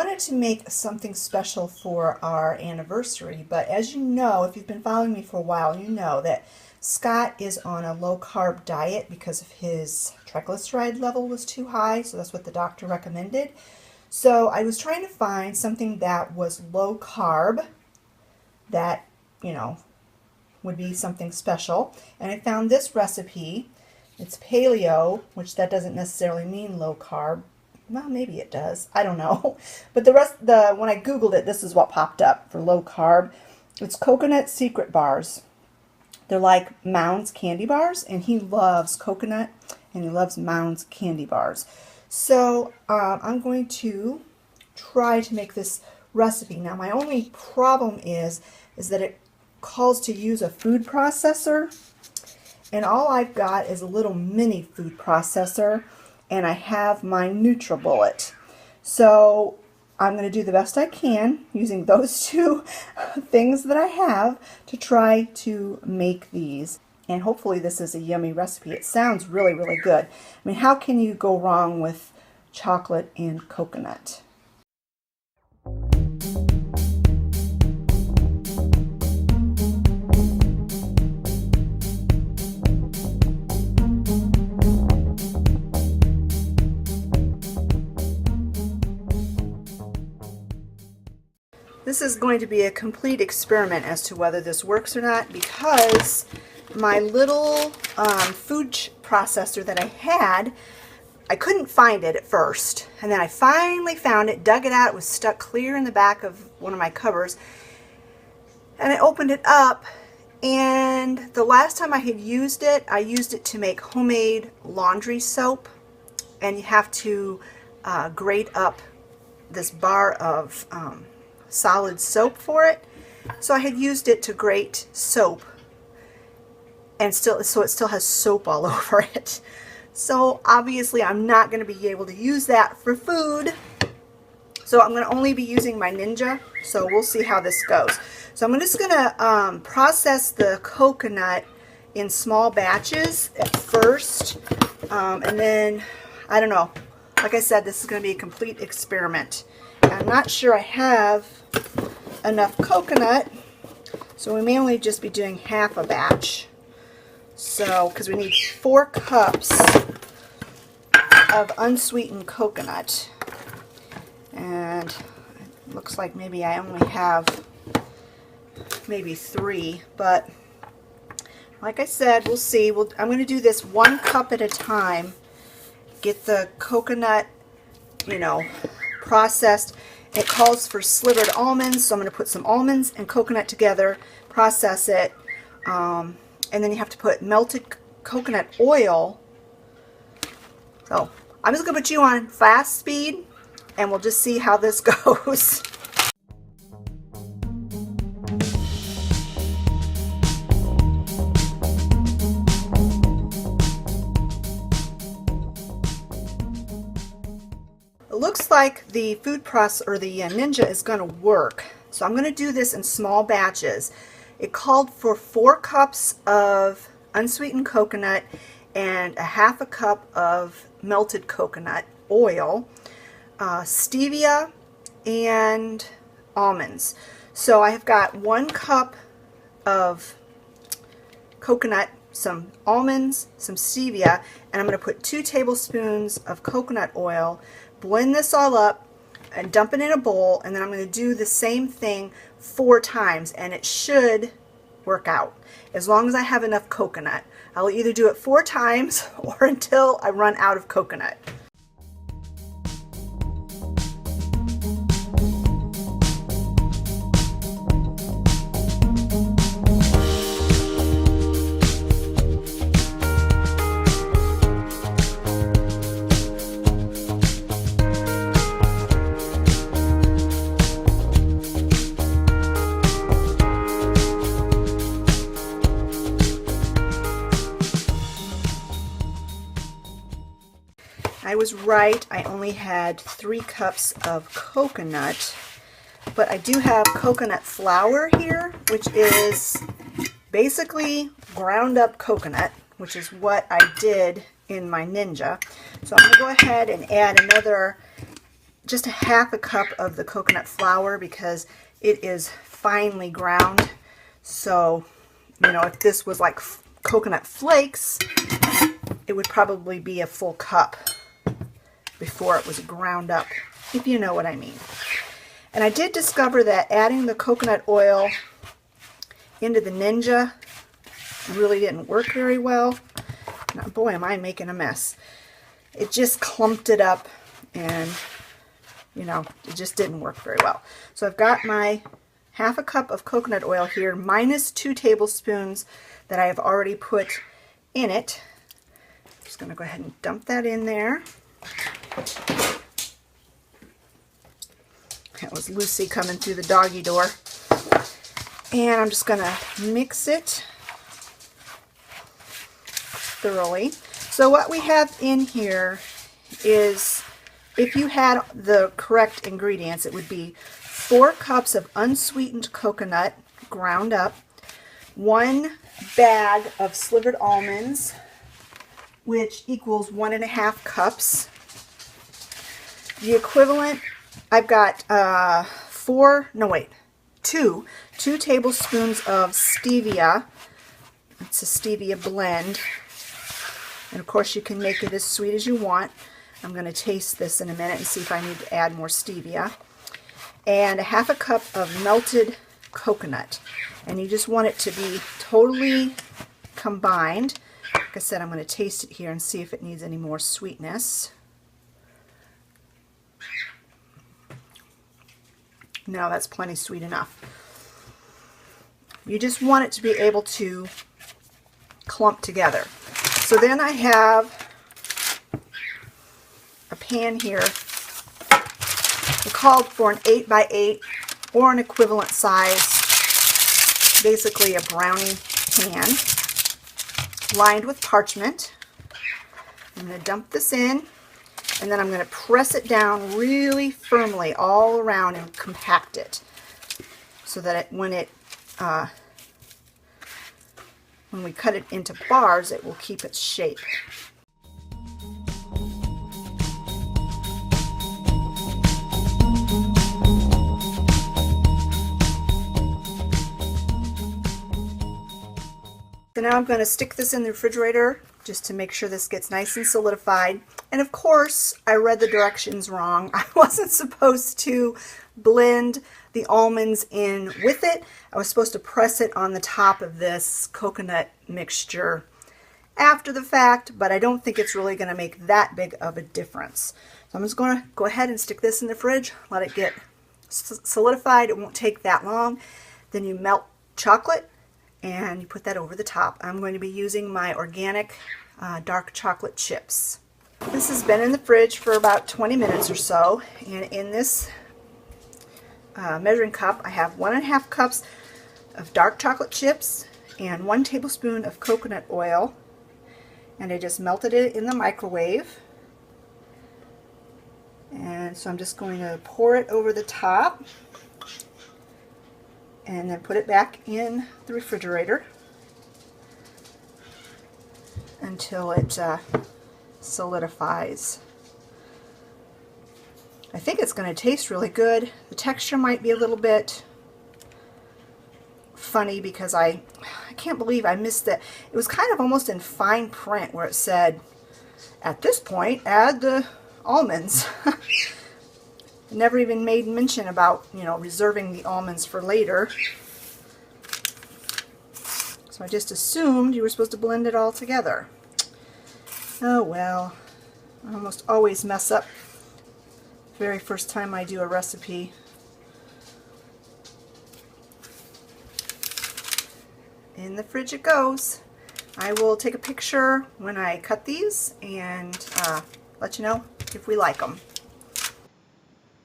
wanted to make something special for our anniversary, but as you know, if you've been following me for a while, you know that Scott is on a low-carb diet because of his triglyceride level was too high, so that's what the doctor recommended. So I was trying to find something that was low-carb that, you know, would be something special, and I found this recipe. It's paleo, which that doesn't necessarily mean low-carb. Well, maybe it does. I don't know. But when I Googled it, this is what popped up for low carb. It's coconut secret bars. They're like Mounds candy bars, and he loves coconut, and he loves Mounds candy bars. So I'm going to try to make this recipe. Now, my only problem is that it calls to use a food processor, and all I've got is a little mini food processor, and I have my NutriBullet. So I'm going to do the best I can using those two things that I have to try to make these. And hopefully this is a yummy recipe. It sounds really, really good. I mean, how can you go wrong with chocolate and coconut? This is going to be a complete experiment as to whether this works or not, because my little food processor that I had, I couldn't find it at first, and then I finally found it, dug it out. It was stuck clear in the back of one of my cupboards, and I opened it up, and the last time I had used it, I used it to make homemade laundry soap, and you have to grate up this bar of solid soap for it. So I had used it to grate soap, and so it still has soap all over it. So obviously I'm not going to be able to use that for food, so I'm going to only be using my Ninja. So we'll see how this goes. So I'm just going to process the coconut in small batches at first, and then, I don't know, like I said, this is going to be a complete experiment. I'm not sure I have enough coconut, so we may only just be doing half a batch. So, because we need 4 cups of unsweetened coconut, and it looks like maybe I only have maybe 3, but like I said, we'll see. I'm going to do this 1 cup at a time, get the coconut, you know, processed. It calls for slivered almonds, so I'm going to put some almonds and coconut together, process it, and then you have to put melted coconut oil. So I'm just going to put you on fast speed, and we'll just see how this goes. It looks like the food processor, or the Ninja, is going to work. So I'm going to do this in small batches. It called for 4 cups of unsweetened coconut and a half a cup of melted coconut oil, stevia, and almonds. So I have got 1 cup of coconut, some almonds, some stevia, and I'm going to put 2 tablespoons of coconut oil, blend this all up, and dump it in a bowl, and then I'm going to do the same thing 4 times, and it should work out as long as I have enough coconut. I'll either do it 4 times or until I run out of coconut. I was right, I only had 3 cups of coconut, but I do have coconut flour here, which is basically ground up coconut, which is what I did in my Ninja. So I'm going to go ahead and add another just a half a cup of the coconut flour because it is finely ground. So, you know, if this was like coconut flakes, it would probably be a full cup before it was ground up, if you know what I mean. And I did discover that adding the coconut oil into the Ninja really didn't work very well. Now, boy, am I making a mess. It just clumped it up, and you know, it just didn't work very well. So I've got my half a cup of coconut oil here minus 2 tablespoons that I have already put in it. I'm just going to go ahead and dump that in there. That was Lucy coming through the doggy door. And I'm just going to mix it thoroughly. So what we have in here is, if you had the correct ingredients, it would be 4 cups of unsweetened coconut ground up, 1 bag of slivered almonds, which equals 1.5 cups. The equivalent, I've got 2 tablespoons of stevia. It's a stevia blend. And of course you can make it as sweet as you want. I'm going to taste this in a minute and see if I need to add more stevia. And 1/2 cup of melted coconut. And you just want it to be totally combined. Like I said, I'm going to taste it here and see if it needs any more sweetness. No, that's plenty sweet enough. You just want it to be able to clump together. So then I have a pan here. It called for an 8x8 or an equivalent size, basically a brownie pan, lined with parchment. I'm going to dump this in, and then I'm going to press it down really firmly all around and compact it so that when we cut it into bars, it will keep its shape. So now I'm going to stick this in the refrigerator just to make sure this gets nice and solidified. And of course, I read the directions wrong. I wasn't supposed to blend the almonds in with it. I was supposed to press it on the top of this coconut mixture after the fact, but I don't think it's really going to make that big of a difference. So I'm just going to go ahead and stick this in the fridge, let it get solidified. It won't take that long. Then you melt chocolate and you put that over the top. I'm going to be using my organic dark chocolate chips. This has been in the fridge for about 20 minutes or so, and in this measuring cup I have 1.5 cups of dark chocolate chips and 1 tablespoon of coconut oil, and I just melted it in the microwave. And so I'm just going to pour it over the top and then put it back in the refrigerator until it solidifies. I think it's going to taste really good. The texture might be a little bit funny because I can't believe I missed it. It was kind of almost in fine print where it said, at this point, add the almonds. Never even made mention about, you know, reserving the almonds for later. So I just assumed you were supposed to blend it all together. Oh well, I almost always mess up the very first time I do a recipe. In the fridge it goes. I will take a picture when I cut these and let you know if we like them.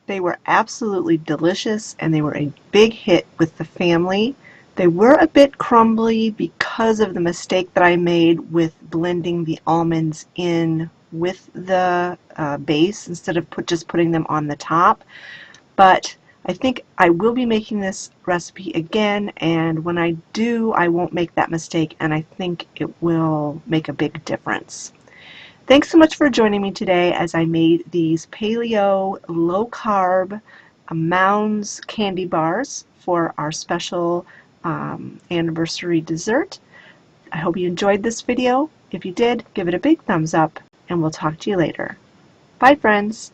They were absolutely delicious, and they were a big hit with the family. They were a bit crumbly because of the mistake that I made with blending the almonds in with the base instead of just putting them on the top. But I think I will be making this recipe again, and when I do, I won't make that mistake, and I think it will make a big difference. Thanks so much for joining me today as I made these paleo low carb Mounds candy bars for our special anniversary dessert. I hope you enjoyed this video. If you did, give it a big thumbs up, and we'll talk to you later. Bye, friends.